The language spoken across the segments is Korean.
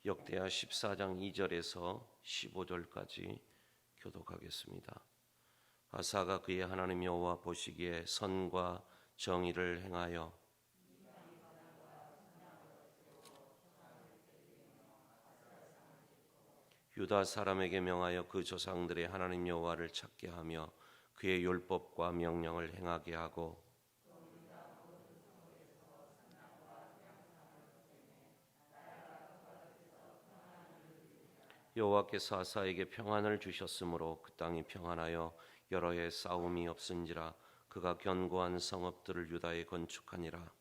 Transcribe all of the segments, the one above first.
역대하 14장 2절에서 15절까지 교독하겠습니다. 아사가 그의 하나님 여호와 보시기에 선과 정의를 행하여 유다 사람에게 명하여 그 조상들의 하나님 여호와를 찾게 하며 그의 율법과 명령을 행하게 하고 여호와께서 아사에게 평안을 주셨으므로 그 땅이 평안하여 여러 해 싸움이 없은지라 그가 견고한 성읍들을 유다에 건축하니라.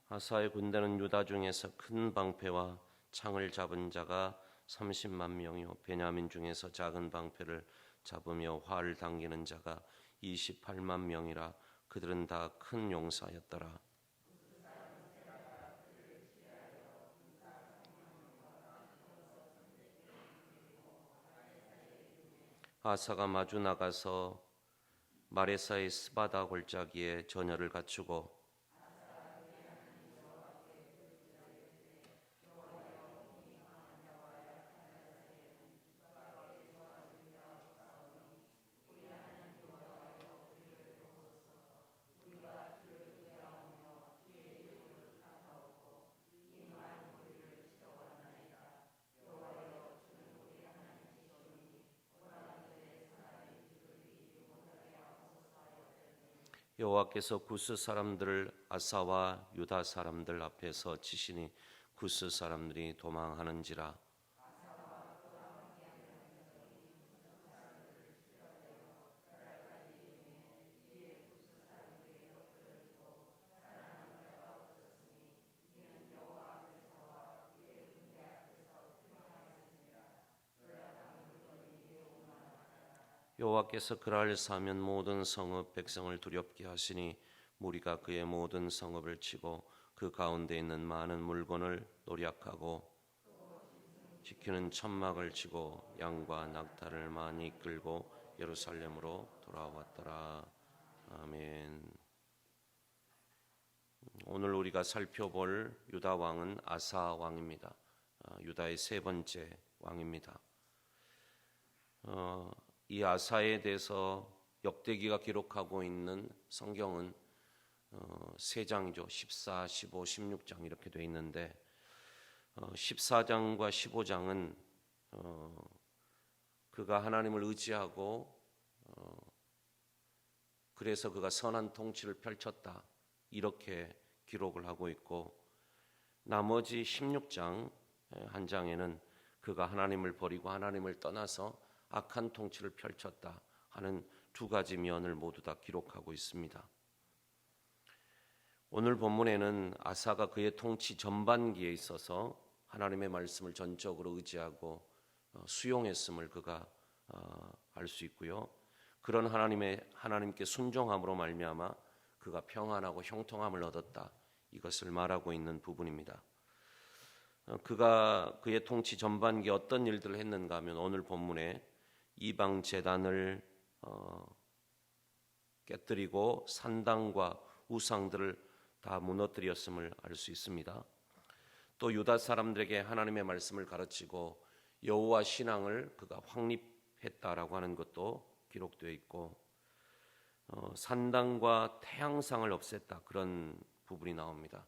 아사의 군대는 유다 중에서 큰 방패와 창을 잡은 자가 30만 명이요 베냐민 중에서 작은 방패를 잡으며 활을 당기는 자가 28만 명이라. 그들은 다 큰 용사였더라. 아사가 마주 나가서 마레사의 스바다 골짜기에 전열을 갖추고 여호와께서 구스 사람들을 아사와 유다 사람들 앞에서 치시니 구스 사람들이 도망하는지라. 여호와께서 그날 사면 모든 성읍 백성을 두렵게 하시니 무리가 그의 모든 성읍을 치고 그 가운데 있는 많은 물건을 노략하고 지키는 천막을 치고 양과 낙타를 많이 끌고 예루살렘으로 돌아왔더라. 아멘. 오늘 우리가 살펴볼 유다 왕은 아사 왕입니다. 유다의 세 번째 왕입니다. 이 아사에 대해서 역대기가 기록하고 있는 성경은 세 장이죠. 14, 15, 16장 이렇게 돼 있는데 14장과 15장은 그가 하나님을 의지하고 그래서 그가 선한 통치를 펼쳤다 이렇게 기록을 하고 있고, 나머지 16장 한 장에는 그가 하나님을 버리고 하나님을 떠나서 악한 통치를 펼쳤다 하는 두 가지 면을 모두 다 기록하고 있습니다. 오늘 본문에는 아사가 그의 통치 전반기에 있어서 하나님의 말씀을 전적으로 의지하고 수용했음을 그가 알 수 있고요. 그런 하나님께 순종함으로 말미암아 그가 평안하고 형통함을 얻었다 이것을 말하고 있는 부분입니다. 그가 그의 통치 전반기에 어떤 일들을 했는가 하면 오늘 본문에 이방 제단을 깨뜨리고 산당과 우상들을 다 무너뜨렸음을 알 수 있습니다. 또 유다 사람들에게 하나님의 말씀을 가르치고 여호와 신앙을 그가 확립했다라고 하는 것도 기록되어 있고, 산당과 태양상을 없앴다 그런 부분이 나옵니다.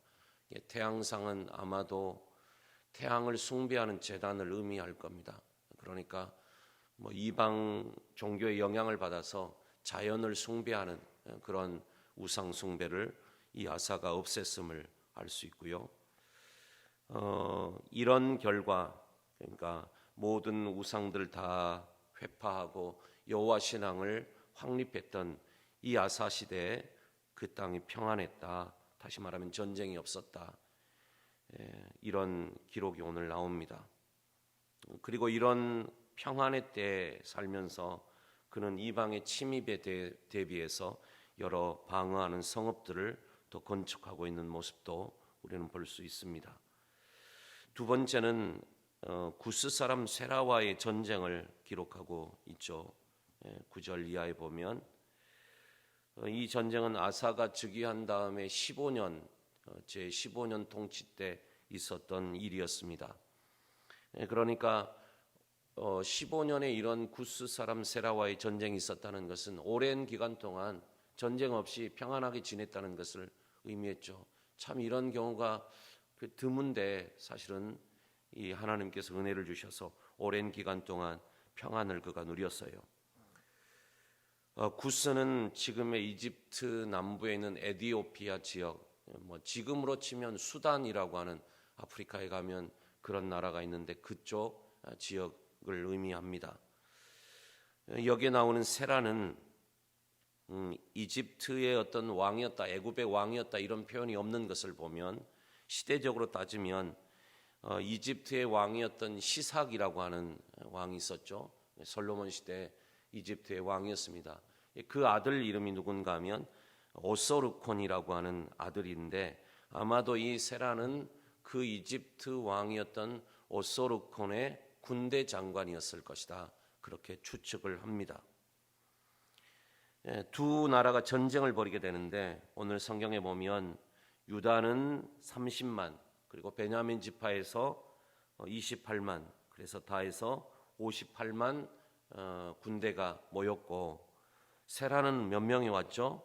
태양상은 아마도 태양을 숭배하는 제단을 의미할 겁니다. 그러니까 이방 종교의 영향을 받아서 자연을 숭배하는 그런 우상 숭배를 이 아사가 없앴음을 알 수 있고요. 이런 결과, 그러니까 모든 우상들 다 회파하고 여호와 신앙을 확립했던 이 아사 시대에 그 땅이 평안했다. 다시 말하면 전쟁이 없었다. 이런 기록이 오늘 나옵니다. 그리고 이런 평안의 때에 살면서 그는 이방의 침입에 대비해서 여러 방어하는 성읍들을 또 건축하고 있는 모습도 우리는 볼 수 있습니다. 두 번째는 구스 사람 세라와의 전쟁을 기록하고 있죠. 9절 이하에 보면 이 전쟁은 아사가 즉위한 다음에 15년 제 15년 통치 때 있었던 일이었습니다. 그러니까 15년에 이런 구스 사람 세라와의 전쟁이 있었다는 것은 오랜 기간 동안 전쟁 없이 평안하게 지냈다는 것을 의미했죠. 참 이런 경우가 드문데 사실은 이 하나님께서 은혜를 주셔서 오랜 기간 동안 평안을 그가 누렸어요. 구스는 지금의 이집트 남부에 있는 에디오피아 지역, 지금으로 치면 수단이라고 하는 아프리카에 가면 그런 나라가 있는데 그쪽 지역을 의미합니다. 여기에 나오는 세라는 이집트의 어떤 왕이었다, 애굽의 왕이었다 이런 표현이 없는 것을 보면 시대적으로 따지면 이집트의 왕이었던 시삭이라고 하는 왕이 있었죠. 솔로몬 시대 이집트의 왕이었습니다. 그 아들 이름이 누군가 하면 오소르콘이라고 하는 아들인데 아마도 이 세라는 그 이집트 왕이었던 오소르콘의 군대 장관이었을 것이다. 그렇게 추측을 합니다. 두 나라가 전쟁을 벌이게 되는데 오늘 성경에 보면 유다는 30만 그리고 베냐민 지파에서 28만 그래서 다 해서 58만 군대가 모였고 세라는 몇 명이 왔죠?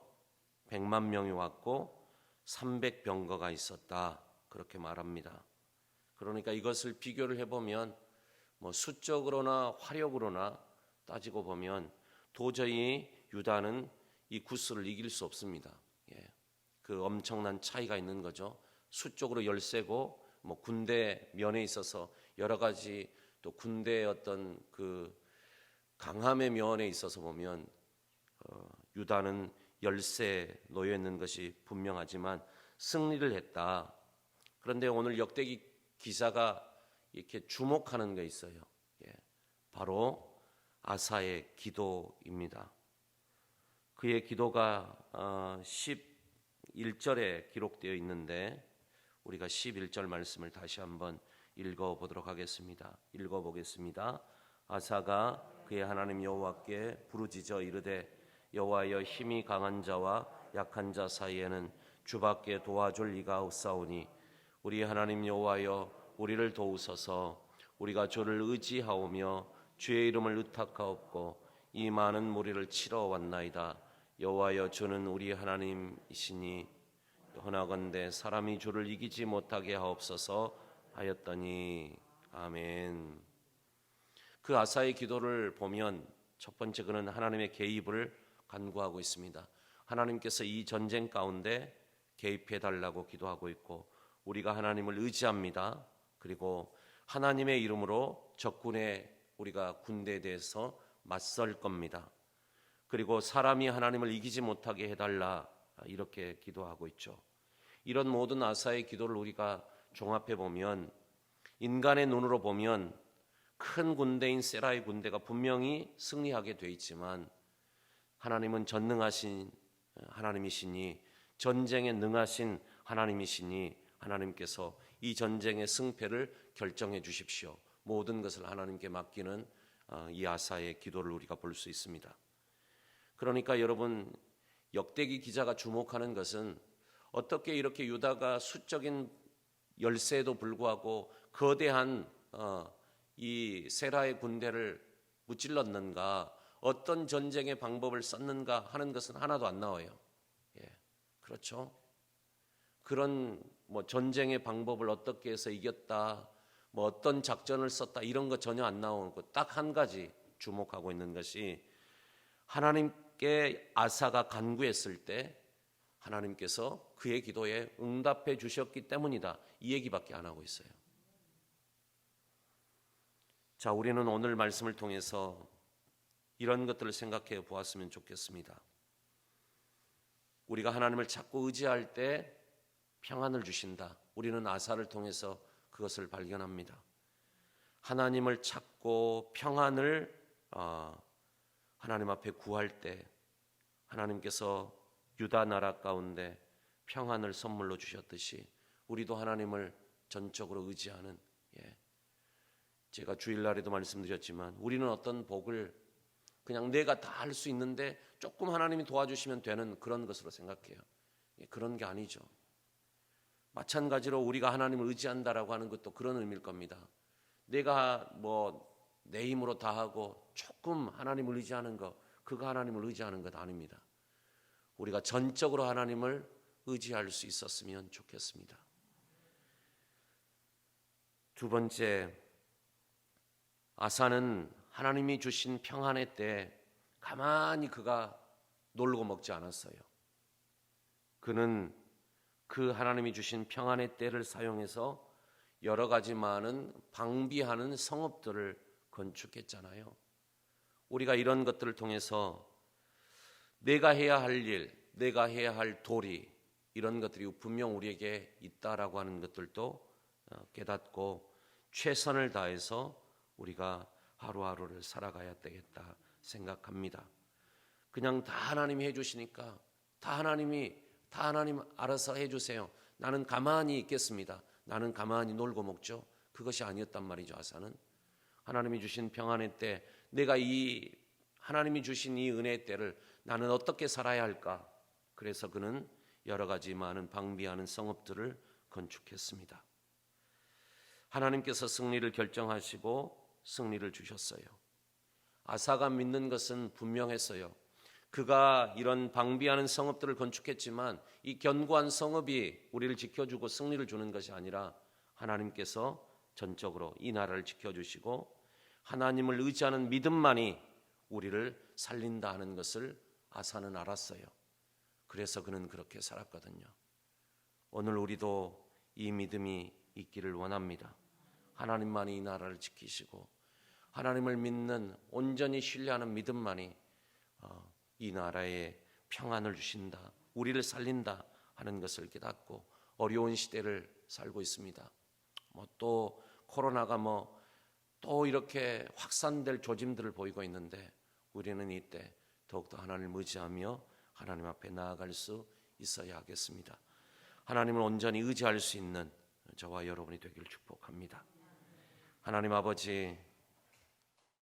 100만 명이 왔고 300병거가 있었다. 그렇게 말합니다. 그러니까 이것을 비교를 해보면 수적으로나 화력으로나 따지고 보면 도저히 유다는 이 구스를 이길 수 없습니다. 그 엄청난 차이가 있는 거죠. 수적으로 열세고 군대 면에 있어서 여러 가지 또 군대의 어떤 그 강함의 면에 있어서 보면 유다는 열세 놓여 있는 것이 분명하지만 승리를 했다. 그런데 오늘 역대기 기사가 이렇게 주목하는 게 있어요. 바로 아사의 기도입니다. 그의 기도가 11절에 기록되어 있는데 우리가 11절 말씀을 다시 한번 읽어보도록 하겠습니다. 읽어보겠습니다. 아사가 그의 하나님 여호와께 부르짖어 이르되 여호와여 힘이 강한 자와 약한 자 사이에는 주밖에 도와줄 이가 없사오니 우리 하나님 여호와여 우리를 도우소서. 우리가 주를 의지하오며 주의 이름을 의탁하옵고 이 많은 무리를 치러 왔나이다. 여호와여 주는 우리 하나님이시니 허나건대 사람이 주를 이기지 못하게 하옵소서 하였더니 아멘. 그 아사의 기도를 보면 첫 번째 그는 하나님의 개입을 간구하고 있습니다. 하나님께서 이 전쟁 가운데 개입해 달라고 기도하고 있고 우리가 하나님을 의지합니다. 그리고 하나님의 이름으로 적군의 우리가 군대에 대해서 맞설 겁니다. 그리고 사람이 하나님을 이기지 못하게 해달라 이렇게 기도하고 있죠. 이런 모든 아사의 기도를 우리가 종합해 보면 인간의 눈으로 보면 큰 군대인 세라의 군대가 분명히 승리하게 돼 있지만 하나님은 전능하신 하나님이시니 전쟁에 능하신 하나님이시니 하나님께서 이 전쟁의 승패를 결정해 주십시오. 모든 것을 하나님께 맡기는 이 아사의 기도를 우리가 볼 수 있습니다. 그러니까 여러분 역대기 기자가 주목하는 것은 어떻게 이렇게 유다가 수적인 열세에도 불구하고 거대한 이 세라의 군대를 무찔렀는가, 어떤 전쟁의 방법을 썼는가 하는 것은 하나도 안 나와요. 그렇죠? 그런 전쟁의 방법을 어떻게 해서 이겼다, 어떤 작전을 썼다 이런 거 전혀 안 나오고 딱 한 가지 주목하고 있는 것이 하나님께 아사가 간구했을 때 하나님께서 그의 기도에 응답해 주셨기 때문이다. 이 얘기밖에 안 하고 있어요. 자, 우리는 오늘 말씀을 통해서 이런 것들을 생각해 보았으면 좋겠습니다. 우리가 하나님을 찾고 의지할 때 평안을 주신다. 우리는 아사를 통해서 그것을 발견합니다. 하나님을 찾고 평안을 하나님 앞에 구할 때 하나님께서 유다 나라 가운데 평안을 선물로 주셨듯이 우리도 하나님을 전적으로 의지하는, 제가 주일날에도 말씀드렸지만 우리는 어떤 복을 그냥 내가 다 할 수 있는데 조금 하나님이 도와주시면 되는 그런 것으로 생각해요. 그런 게 아니죠. 마찬가지로 우리가 하나님을 의지한다라고 하는 것도 그런 의미일 겁니다. 내가 내 힘으로 다 하고 조금 하나님을 의지하는 것, 그거 하나님을 의지하는 것 아닙니다. 우리가 전적으로 하나님을 의지할 수 있었으면 좋겠습니다. 두 번째, 아사는 하나님이 주신 평안의 때 가만히 그가 놀고 먹지 않았어요. 그는 그 하나님이 주신 평안의 때를 사용해서 여러 가지 많은 방비하는 성읍들을 건축했잖아요. 우리가 이런 것들을 통해서 내가 해야 할 일, 내가 해야 할 도리, 이런 것들이 분명 우리에게 있다라고 하는 것들도 깨닫고 최선을 다해서 우리가 하루하루를 살아가야 되겠다 생각합니다. 그냥 다 하나님이 해주시니까 다 하나님 알아서 해주세요. 나는 가만히 있겠습니다. 나는 가만히 놀고 먹죠. 그것이 아니었단 말이죠. 아사는 하나님이 주신 평안의 때, 내가 이 하나님이 주신 이 은혜의 때를 나는 어떻게 살아야 할까? 그래서 그는 여러 가지 많은 방비하는 성읍들을 건축했습니다. 하나님께서 승리를 결정하시고 승리를 주셨어요. 아사가 믿는 것은 분명했어요. 그가 이런 방비하는 성읍들을 건축했지만 이 견고한 성읍이 우리를 지켜주고 승리를 주는 것이 아니라 하나님께서 전적으로 이 나라를 지켜주시고 하나님을 의지하는 믿음만이 우리를 살린다 하는 것을 아사는 알았어요. 그래서 그는 그렇게 살았거든요. 오늘 우리도 이 믿음이 있기를 원합니다. 하나님만이 이 나라를 지키시고 하나님을 믿는 온전히 신뢰하는 믿음만이 이 나라에 평안을 주신다, 우리를 살린다 하는 것을 깨닫고 어려운 시대를 살고 있습니다. 또 코로나가 또 이렇게 확산될 조짐들을 보이고 있는데 우리는 이때 더욱더 하나님을 의지하며 하나님 앞에 나아갈 수 있어야 하겠습니다. 하나님을 온전히 의지할 수 있는 저와 여러분이 되기를 축복합니다. 하나님 아버지,